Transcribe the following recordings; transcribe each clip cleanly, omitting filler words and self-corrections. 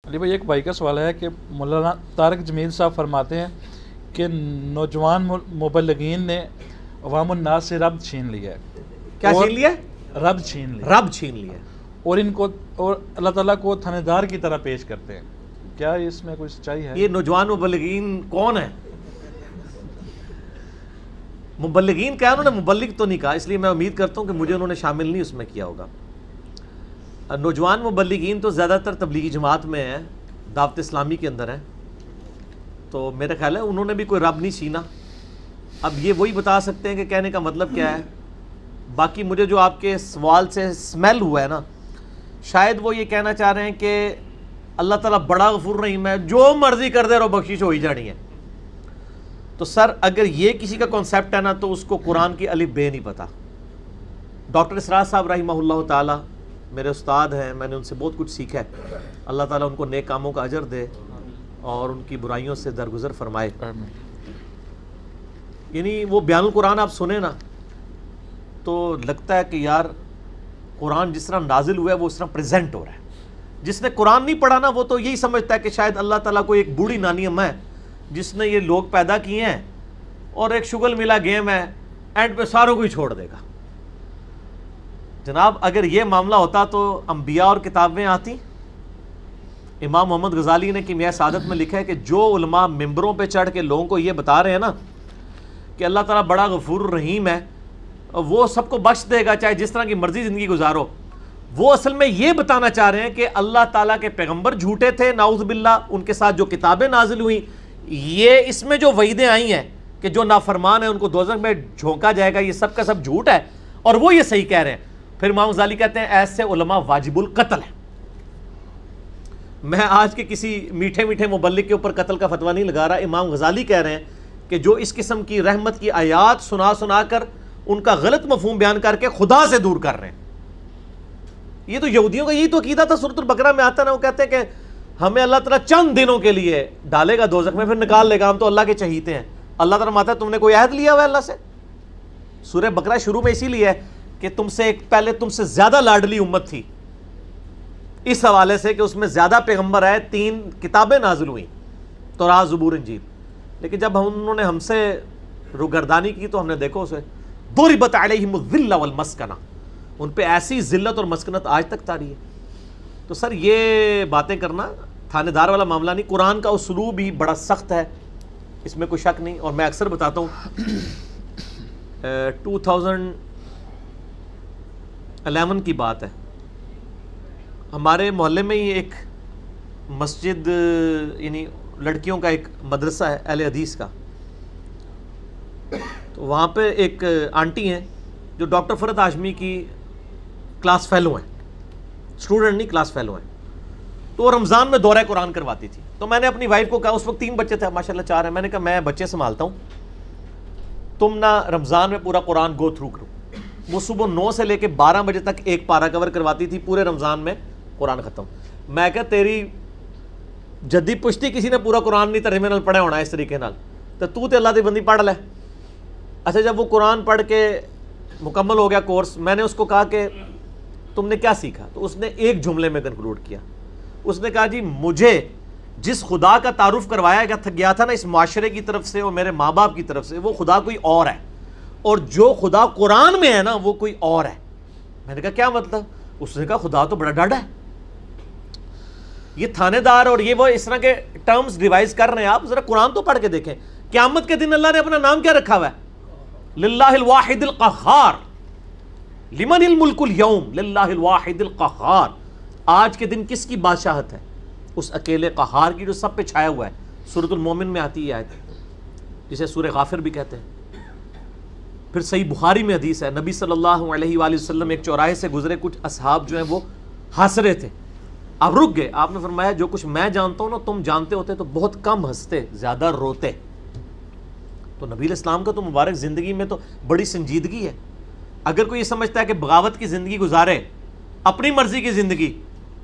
علی بھائی، ایک بھائی کا سوال ہے کہ مولانا طارق جمیل صاحب فرماتے ہیں کہ نوجوان مبلغین نے عوام الناس سے رب چھین لیا ہے. کیا چھین لیا؟ رب چھین لیا. رب چھین لیا اور ان کو اور اللہ تعالیٰ کو تھانے دار کی طرح پیش کرتے ہیں. کیا اس میں کوئی سچائی ہے؟ یہ نوجوان مبلغین کون ہیں؟ مبلغین کیا؟ انہوں نے مبلغ تو نہیں کہا، اس لیے میں امید کرتا ہوں کہ مجھے انہوں نے شامل نہیں اس میں کیا ہوگا. نوجوان مبلغین تو زیادہ تر تبلیغی جماعت میں ہیں، دعوت اسلامی کے اندر ہیں، تو میرا خیال ہے انہوں نے بھی کوئی رب نہیں چھینا. اب یہ وہی بتا سکتے ہیں کہ کہنے کا مطلب کیا ہے. باقی مجھے جو آپ کے سوال سے سمیل ہوا ہے نا، شاید وہ یہ کہنا چاہ رہے ہیں کہ اللہ تعالیٰ بڑا غفور رحیم ہے، جو مرضی کر دے رہو بخشش ہو ہی جانی ہے. تو سر اگر یہ کسی کا کانسیپٹ ہے نا تو اس کو قرآن کی الف بے نہیں پتا. ڈاکٹر اسرار صاحب رحمہ اللہ تعالیٰ میرے استاد ہیں، میں نے ان سے بہت کچھ سیکھا ہے. اللہ تعالیٰ ان کو نیک کاموں کا اجر دے اور ان کی برائیوں سے درگزر فرمائے. یعنی وہ بیان القرآن آپ سنیں نا تو لگتا ہے کہ یار قرآن جس طرح نازل ہوا ہے وہ اس طرح پریزنٹ ہو رہا ہے. جس نے قرآن نہیں پڑھا نا وہ تو یہی سمجھتا ہے کہ شاید اللہ تعالیٰ کو ایک بوڑھی نانی اماں ہے جس نے یہ لوگ پیدا کیے ہیں اور ایک شغل ملا گیم ہے، اینڈ پہ ساروں کو ہی چھوڑ دے گا. جناب اگر یہ معاملہ ہوتا تو انبیاء اور کتابیں آتی. امام محمد غزالی نے کیمیائے سعادت میں لکھا ہے کہ جو علماء ممبروں پہ چڑھ کے لوگوں کو یہ بتا رہے ہیں نا کہ اللہ تعالیٰ بڑا غفور الرحیم ہے، وہ سب کو بخش دے گا چاہے جس طرح کی مرضی زندگی گزارو، وہ اصل میں یہ بتانا چاہ رہے ہیں کہ اللہ تعالیٰ کے پیغمبر جھوٹے تھے نعوذ باللہ، ان کے ساتھ جو کتابیں نازل ہوئیں، یہ اس میں جو وعیدیں آئی ہیں کہ جو نافرمان ہیں ان کو دوزخ میں جھونکا جائے گا، یہ سب کا سب جھوٹ ہے اور وہ یہ صحیح کہہ رہے ہیں. پھر امام غزالی کہتے ہیں ایسے علماء واجب القتل ہیں. میں آج کے کسی میٹھے میٹھے مبلغ کے اوپر قتل کا فتویٰ نہیں لگا رہا. امام غزالی کہہ رہے ہیں کہ جو اس قسم کی رحمت کی آیات سنا کر ان کا غلط مفہوم بیان کر کے خدا سے دور کر رہے ہیں. یہ تو یہودیوں کا یہی تو عقیدہ تھا. سورۃ البقرہ میں آتا نا، وہ کہتے ہیں کہ ہمیں اللہ تعالیٰ چند دنوں کے لیے ڈالے گا دوزخ میں، پھر نکال لے گا، ہم تو اللہ کے چہیتے ہیں. اللہ تعالیٰ ماتا ہے تم نے کوئی عہد لیا ہوا ہے اللہ سے؟ سورہ بقرہ شروع میں اسی لیے ہے کہ تم سے ایک پہلے تم سے زیادہ لاڈلی امت تھی، اس حوالے سے کہ اس میں زیادہ پیغمبر آئے، 3 کتابیں نازل ہوئیں، تورات، زبور، انجیل. لیکن جب انہوں نے ہم سے روگردانی کی تو ہم نے دیکھو اسے ضربت علیہم الذلہ والمسکنہ، ان پہ ایسی ذلت اور مسکنت آج تک طاری ہے. تو سر یہ باتیں کرنا تھانے دار والا معاملہ نہیں. قرآن کا اسلوب ہی بڑا سخت ہے، اس میں کوئی شک نہیں. اور میں اکثر بتاتا ہوں 2011 کی بات ہے، ہمارے محلے میں ہی ایک مسجد، یعنی لڑکیوں کا ایک مدرسہ ہے اہل حدیث کا. تو وہاں پہ ایک آنٹی ہیں جو ڈاکٹر فرحت ہاشمی کی کلاس فیلو ہیں، اسٹوڈنٹ نہیں کلاس فیلو ہیں. تو وہ رمضان میں دورہ قرآن کرواتی تھی. تو میں نے اپنی وائف کو کہا، اس وقت 3 بچے تھے، ماشاءاللہ 4 ہیں، میں نے کہا میں بچے سنبھالتا ہوں، تم نہ رمضان میں پورا قرآن گو تھرو کرو. وہ صبح 9 سے لے کے 12 بجے تک ایک پارہ کور کرواتی تھی، پورے رمضان میں قرآن ختم. میں کہا تیری جدی پشتی کسی نے پورا قرآن نہیں ترجمے نال پڑھا ہونا اس طریقے نال، تو تے اللہ دی بندی پڑھ لے. اچھا جب وہ قرآن پڑھ کے مکمل ہو گیا کورس، میں نے اس کو کہا کہ تم نے کیا سیکھا؟ تو اس نے ایک جملے میں کنکلوڈ کیا. اس نے کہا جی مجھے جس خدا کا تعارف کروایا گیا تھا نا اس معاشرے کی طرف سے اور میرے ماں باپ کی طرف سے، وہ خدا کوئی اور ہے، اور جو خدا قرآن میں ہے نا وہ کوئی اور ہے. میں نے کہا کیا مطلب؟ اس نے کہا خدا تو بڑا ڈاڈا ہے. یہ تھانے دار اور یہ وہ اس طرح کے ٹرمز ڈیوائز کر رہے ہیں. آپ ذرا قرآن تو پڑھ کے دیکھیں. قیامت کے دن اللہ نے اپنا نام کیا رکھا ہوا ہے؟ للہ الواحد القہار، لمن الملک اليوم، للہ الواحد القہار. آج کے دن کس کی بادشاہت ہے؟ اس اکیلے قہار کی جو سب پہ چھایا ہوا ہے. سورۃ المومن میں آتی ہے آیت، جسے سورہ غافر بھی کہتے ہیں. پھر صحیح بخاری میں حدیث ہے، نبی صلی اللہ علیہ وآلہ وسلم ایک چوراہے سے گزرے، کچھ اصحاب جو ہیں وہ ہنس رہے تھے، آپ رک گئے. آپ نے فرمایا جو کچھ میں جانتا ہوں نا تم جانتے ہوتے تو بہت کم ہنستے، زیادہ روتے. تو نبی الاسلام کا تو مبارک زندگی میں تو بڑی سنجیدگی ہے. اگر کوئی یہ سمجھتا ہے کہ بغاوت کی زندگی گزارے، اپنی مرضی کی زندگی،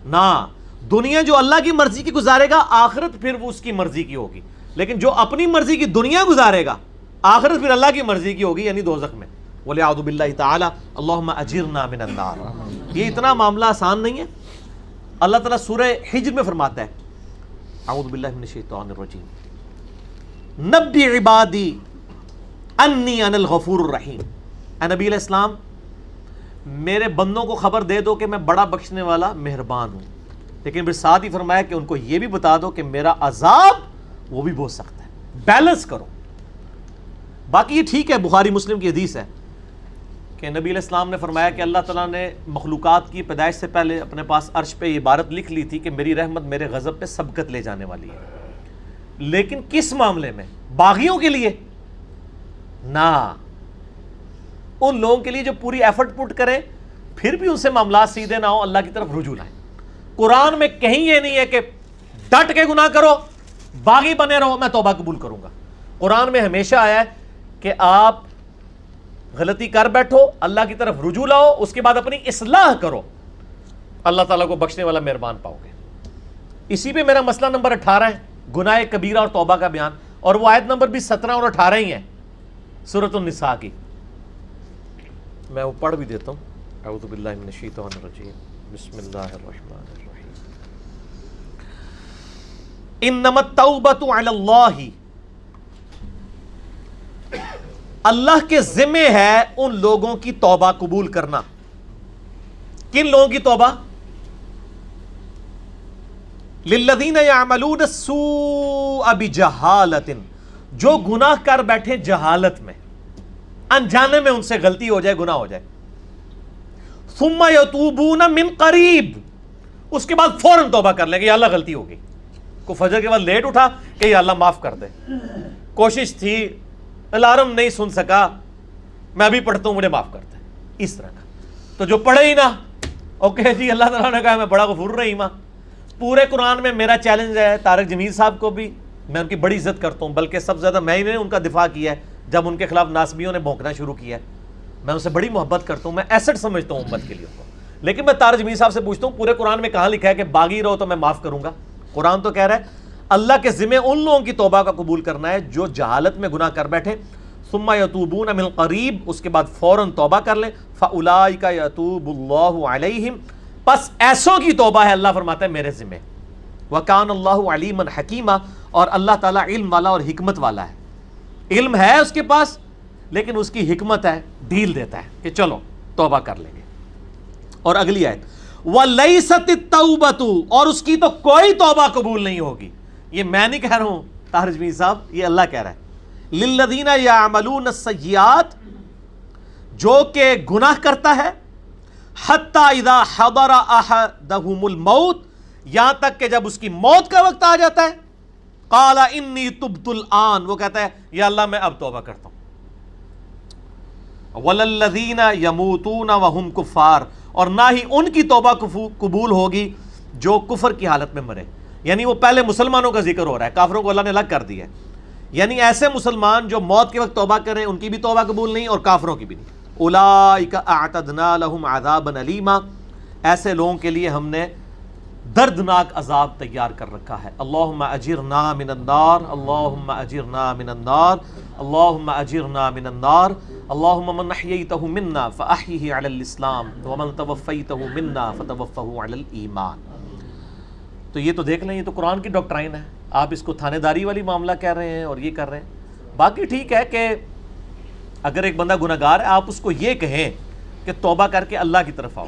نہ، دنیا جو اللہ کی مرضی کی گزارے گا آخرت پھر وہ اس کی مرضی کی ہوگی. لیکن جو اپنی مرضی کی دنیا گزارے گا آخرت پھر اللہ کی مرضی کی ہوگی، یعنی دوزخ میں. وَلِعَوْذُ بِاللَّهِ تَعَالَى اللہم اجرنا من النار. یہ اتنا معاملہ آسان نہیں ہے. اللہ تعالیٰ سورہ حجر میں فرماتا ہے اعوذ باللہ من الشیطان الرجیم، نبی عبادی انی انا الغفور الرحیم، اے نبی علیہ السلام میرے بندوں کو خبر دے دو کہ میں بڑا بخشنے والا مہربان ہوں، لیکن پھر ساتھ ہی فرمایا کہ ان کو یہ بھی بتا دو کہ میرا عذاب وہ بھی بہت سخت ہے، بیلنس کرو۔ باقی یہ ٹھیک ہے، بخاری مسلم کی حدیث ہے کہ نبی علیہ السلام نے فرمایا کہ اللہ تعالیٰ نے مخلوقات کی پیدائش سے پہلے اپنے پاس عرش پہ یہ عبارت لکھ لی تھی کہ میری رحمت میرے غضب پہ سبقت لے جانے والی ہے، لیکن کس معاملے میں؟ باغیوں کے لیے نہ، ان لوگوں کے لیے جو پوری ایفرٹ پٹ کریں پھر بھی ان سے معاملات سیدھے نہ ہو، اللہ کی طرف رجوع لائیں۔ قرآن میں کہیں یہ نہیں ہے کہ ڈٹ کے گناہ کرو، باغی بنے رہو میں توبہ قبول کروں گا۔ قرآن میں ہمیشہ آیا ہے کہ آپ غلطی کر بیٹھو، اللہ کی طرف رجوع لاؤ، اس کے بعد اپنی اصلاح کرو، اللہ تعالیٰ کو بخشنے والا مہربان پاؤ گے۔ اسی پہ میرا مسئلہ نمبر 18 ہے، گناہ کبیرہ اور توبہ کا بیان، اور وہ آیت نمبر بھی 17 اور 18 ہی ہے سورۃ النساء کی۔ میں وہ پڑھ بھی دیتا ہوں، اعوذ باللہ من الشیطان الرجیم، بسم اللہ الرحمن الرحیم۔ انما التوبۃ علی اللہ، اللہ کے ذمہ ہے ان لوگوں کی توبہ قبول کرنا۔ کن لوگوں کی توبہ؟ للذین یعملون السوء بجہالۃ، جو گناہ کر بیٹھے جہالت میں، انجانے میں ان سے غلطی ہو جائے، گناہ ہو جائے، ثم یتوبون من قریب، اس کے بعد فوراً توبہ کر لیں کہ یا اللہ غلطی ہو گئی، کو فجر کے بعد لیٹ اٹھا کہ یا اللہ معاف کر دے، کوشش تھی، الارم نہیں سن سکا، میں ابھی پڑھتا ہوں مجھے معاف کر دے، اس طرح کا۔ تو جو پڑھے ہی نہ، اوکے جی اللہ تعالیٰ نے کہا میں بڑا غفور رحیم ہوں۔ پورے قرآن میں میرا چیلنج ہے طارق جمیل صاحب کو بھی، میں ان کی بڑی عزت کرتا ہوں، بلکہ سب سے زیادہ میں ہی نے ان کا دفاع کیا ہے جب ان کے خلاف ناسبیوں نے بھونکنا شروع کیا ہے، میں ان سے بڑی محبت کرتا ہوں، میں ایسٹ سمجھتا ہوں امت کے لیے ان کو، لیکن میں طارق جمیل صاحب سے پوچھتا ہوں پورے قرآن میں کہاں لکھا ہے کہ باغی رہو تو میں معاف کروں گا؟ قرآن تو کہہ رہا ہے اللہ کے ذمہ ان لوگوں کی توبہ کا قبول کرنا ہے جو جہالت میں گناہ کر بیٹھے، ثم یتوبون من قریب، اس کے بعد فوراً توبہ کر لیں، فاولئک یتوب اللہ علیہم، پس ایسوں کی توبہ ہے اللہ فرماتا ہے میرے ذمہ، وکان اللہ علیما حکیما، اور اللہ تعالیٰ علم والا اور حکمت والا ہے، علم ہے اس کے پاس لیکن اس کی حکمت ہے، ڈھیل دیتا ہے کہ چلو توبہ کر لیں گے۔ اور اگلی آیت وَلَيْسَتِ التَّوْبَةُ، اور اس کی تو کوئی توبہ قبول نہیں ہوگی، یہ میں نہیں کہہ رہا ہوں طاہر جمیل صاحب، یہ اللہ کہہ رہا ہے، للذین یعملون السیئات، جو کہ گناہ کرتا ہے، حتی اذا حضر احدہم الموت، یہاں تک کہ جب اس کی موت کا وقت آ جاتا ہے، قال انی تبت الآن، وہ کہتا ہے یا اللہ میں اب توبہ کرتا ہوں، وللذین یموتون وہم کفار، اور نہ ہی ان کی توبہ قبول ہوگی جو کفر کی حالت میں مرے، یعنی وہ پہلے مسلمانوں کا ذکر ہو رہا ہے، کافروں کو اللہ نے الگ کر دیا ہے، یعنی ایسے مسلمان جو موت کے وقت توبہ کریں ان کی بھی توبہ قبول نہیں اور کافروں کی بھی نہیں۔ اولئک اعتدنا لہم عذابا الیما، ایسے لوگوں کے لیے ہم نے دردناک عذاب تیار کر رکھا ہے۔ اللہم اجرنا من النار، اللہم اجرنا من النار، اللہم اجرنا من النار، اللہم من احییتہ منا فاحیہ علی الاسلام ومن توفیتہ منا فتوفہ علی الایمان۔ تو یہ تو دیکھ لیں، یہ تو قرآن کی ڈاکٹرائن ہے، آپ اس کو تھانے داری والی معاملہ کہہ رہے ہیں اور یہ کر رہے ہیں۔ باقی ٹھیک ہے کہ اگر ایک بندہ گناہ گار ہے آپ اس کو یہ کہیں کہ توبہ کر کے اللہ کی طرف آؤ،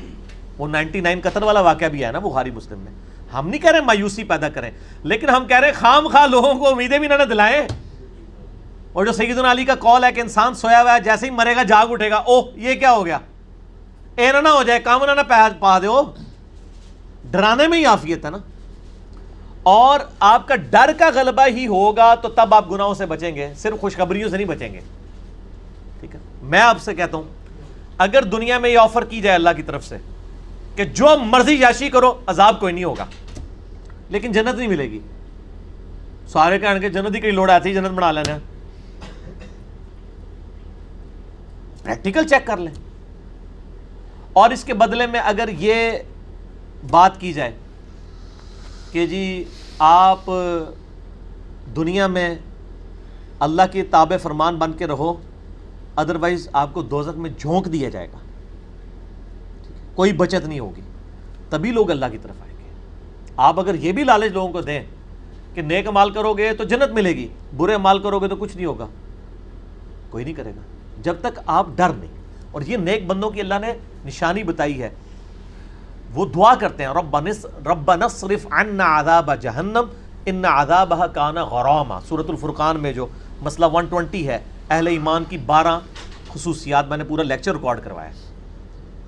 وہ 99 قتل والا واقعہ بھی ہے نا بخاری مسلم میں، ہم نہیں کہہ رہے مایوسی پیدا کریں، لیکن ہم کہہ رہے ہیں خام خواہ لوگوں کو امیدیں بھی نہ دلائیں۔ اور جو سیدنا علی کا قول ہے کہ انسان سویا ہوا ہے جیسے ہی مرے گا جاگ اٹھے گا، اوہ یہ کیا ہو گیا، اے نہ ہو جائے کام نہ پا دے، ڈرانے میں ہی عافیت ہے نا۔ اور آپ کا ڈر کا غلبہ ہی ہوگا تو تب آپ گناہوں سے بچیں گے، صرف خوشخبریوں سے نہیں بچیں گے، ٹھیک ہے۔ میں آپ سے کہتا ہوں اگر دنیا میں یہ آفر کی جائے اللہ کی طرف سے کہ جو مرضی یاشی کرو عذاب کوئی نہیں ہوگا لیکن جنت نہیں ملے گی، سارے کہنے کے جنت ہی کئی لوڑ آتی ہے جنت بنا لینا، پریکٹیکل چیک کر لیں۔ اور اس کے بدلے میں اگر یہ بات کی جائے کہ جی آپ دنیا میں اللہ کے تابع فرمان بن کے رہو، ادروائز آپ کو دوزخ میں جھونک دیا جائے گا، کوئی بچت نہیں ہوگی، تبھی لوگ اللہ کی طرف آئیں گے۔ آپ اگر یہ بھی لالچ لوگوں کو دیں کہ نیک عمال کرو گے تو جنت ملے گی، برے عمال کرو گے تو کچھ نہیں ہوگا، کوئی نہیں کرے گا جب تک آپ ڈر نہیں. اور یہ نیک بندوں کی اللہ نے نشانی بتائی ہے، وہ دعا کرتے ہیں ربنا اصرف عنا عذاب جہنم ان عذابها کان غراما. سورۃ الفرقان میں جو مسئلہ 120 ہے، اہل ایمان کی 12 خصوصیات، میں نے پورا لیکچر ریکارڈ کروایا.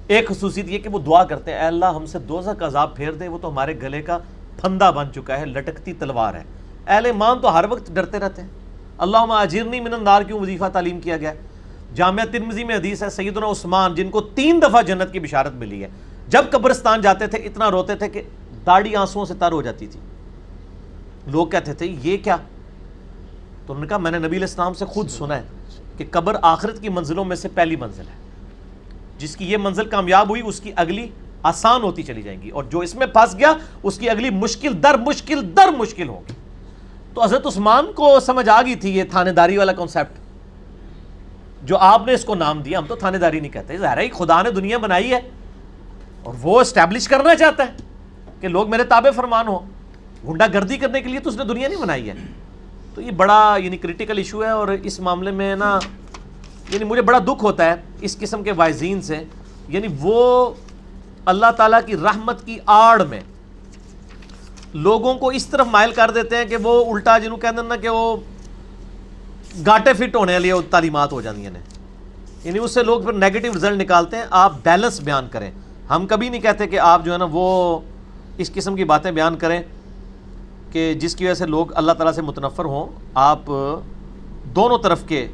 ایک خصوصیت یہ کہ وہ دعا کرتے ہیں اے اللہ ہم سے دوزخ کا عذاب پھیر دے، وہ تو ہمارے گلے کا پھندا بن چکا ہے، لٹکتی تلوار ہے. اہل ایمان تو ہر وقت ڈرتے رہتے ہیں. اللہم اجرنی من النار کیوں وظیفہ تعلیم کیا گیا ہے. جامعہ ترمذی میں حدیث ہے، سیدنا عثمان جن کو 3 دفعہ جنت کی بشارت ملی ہے، جب قبرستان جاتے تھے اتنا روتے تھے کہ داڑھی آنسوؤں سے تر ہو جاتی تھی. لوگ کہتے تھے یہ کیا؟ تو انہوں نے کہا میں نے نبی علیہ السلام سے خود سنا ہے کہ قبر آخرت کی منزلوں میں سے پہلی منزل ہے، جس کی یہ منزل کامیاب ہوئی اس کی اگلی آسان ہوتی چلی جائیں گی، اور جو اس میں پھنس گیا اس کی اگلی مشکل در مشکل ہوگی. تو حضرت عثمان کو سمجھ آ گئی تھی یہ تھانے داری والا کنسیپٹ جو آپ نے اس کو نام دیا. ہم تو تھانے داری نہیں کہتے، ظاہر ہے خدا نے دنیا بنائی ہے اور وہ اسٹیبلش کرنا چاہتا ہے کہ لوگ میرے تابع فرمان ہو. گنڈا گردی کرنے کے لیے تو اس نے دنیا نہیں بنائی ہے. تو یہ بڑا کریٹیکل ایشو ہے، اور اس معاملے میں نا مجھے بڑا دکھ ہوتا ہے اس قسم کے وائزین سے. وہ اللہ تعالیٰ کی رحمت کی آڑ میں لوگوں کو اس طرف مائل کر دیتے ہیں کہ وہ الٹا جنہوں کہتے ہیں نا کہ وہ گاٹے فٹ ہونے والی تعلیمات ہو جاتی ہیں، اس سے لوگ پھر نیگیٹو رزلٹ نکالتے ہیں. آپ بیلنس بیان کریں. ہم کبھی نہیں کہتے کہ آپ جو ہے نا وہ اس قسم کی باتیں بیان کریں کہ جس کی وجہ سے لوگ اللہ تعالیٰ سے متنفر ہوں. آپ دونوں طرف کے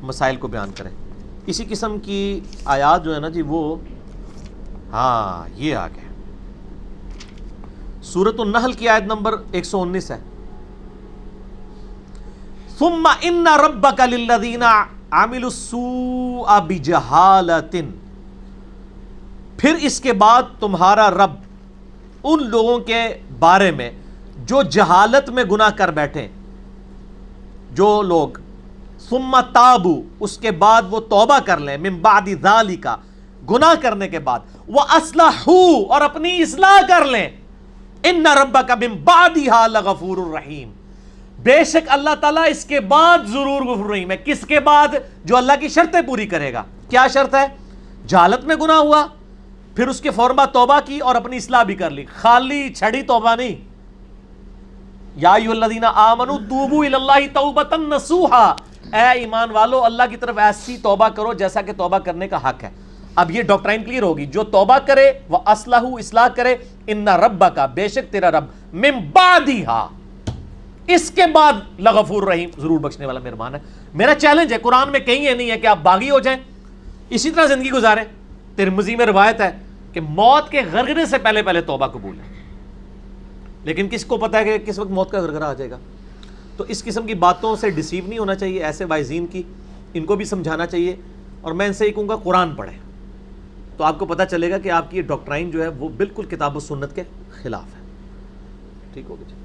مسائل کو بیان کریں. اسی قسم کی آیات جو ہے نا جی وہ یہ آ گئے. سورۃ النحل کی آیت نمبر 119 ہے. ثم ان ربک للذین عملوا السوء بجہالۃ، پھر اس کے بعد تمہارا رب ان لوگوں کے بارے میں جو جہالت میں گناہ کر بیٹھے، جو لوگ ثم تابوا اس کے بعد وہ توبہ کر لیں، من بعد ذالک گناہ کرنے کے بعد، واصلحوا اور اپنی اصلاح کر لیں، ان ربک من بعدها لغفور الرحیم، بے شک اللہ تعالیٰ اس کے بعد ضرور غفور رحیم ہے. کس کے بعد؟ جو اللہ کی شرطیں پوری کرے گا. کیا شرط ہے؟ جہالت میں گناہ ہوا، پھر اس کے فوراً بعد توبہ کی اور اپنی اصلاح بھی کر لی. خالی چھڑی توبہ نہیں. یا ایھا الذین آمنوا توبوا الی اللہ توبۃ نصوحا، اے ایمان والو اللہ کی طرف ایسی توبہ کرو جیسا کہ توبہ کرنے کا حق ہے. اب یہ ڈاکٹرائن کلیئر ہوگی. جو توبہ کرے وہ اصلاح کرے، ان ربک بے شک تیرا رب من بعدها اس کے بعد لغفور رحیم ضرور بخشنے والا مہربان ہے. میرا چیلنج ہے، قرآن میں کہیں یہ نہیں ہے کہ آپ باغی ہو جائیں اسی طرح زندگی گزاریں. ترمذی میں روایت ہے کہ موت کے غرغرے سے پہلے توبہ قبول ہے، لیکن کس کو پتا ہے کہ کس وقت موت کا غرغرہ آ جائے گا. تو اس قسم کی باتوں سے ڈیسیو نہیں ہونا چاہیے. ایسے وائزین کی ان کو بھی سمجھانا چاہیے، اور میں ان سے یہ کہوں گا قرآن پڑھیں تو آپ کو پتہ چلے گا کہ آپ کی یہ ڈاکٹرائن جو ہے وہ بالکل کتاب و سنت کے خلاف ہے. ٹھیک ہوگا جی.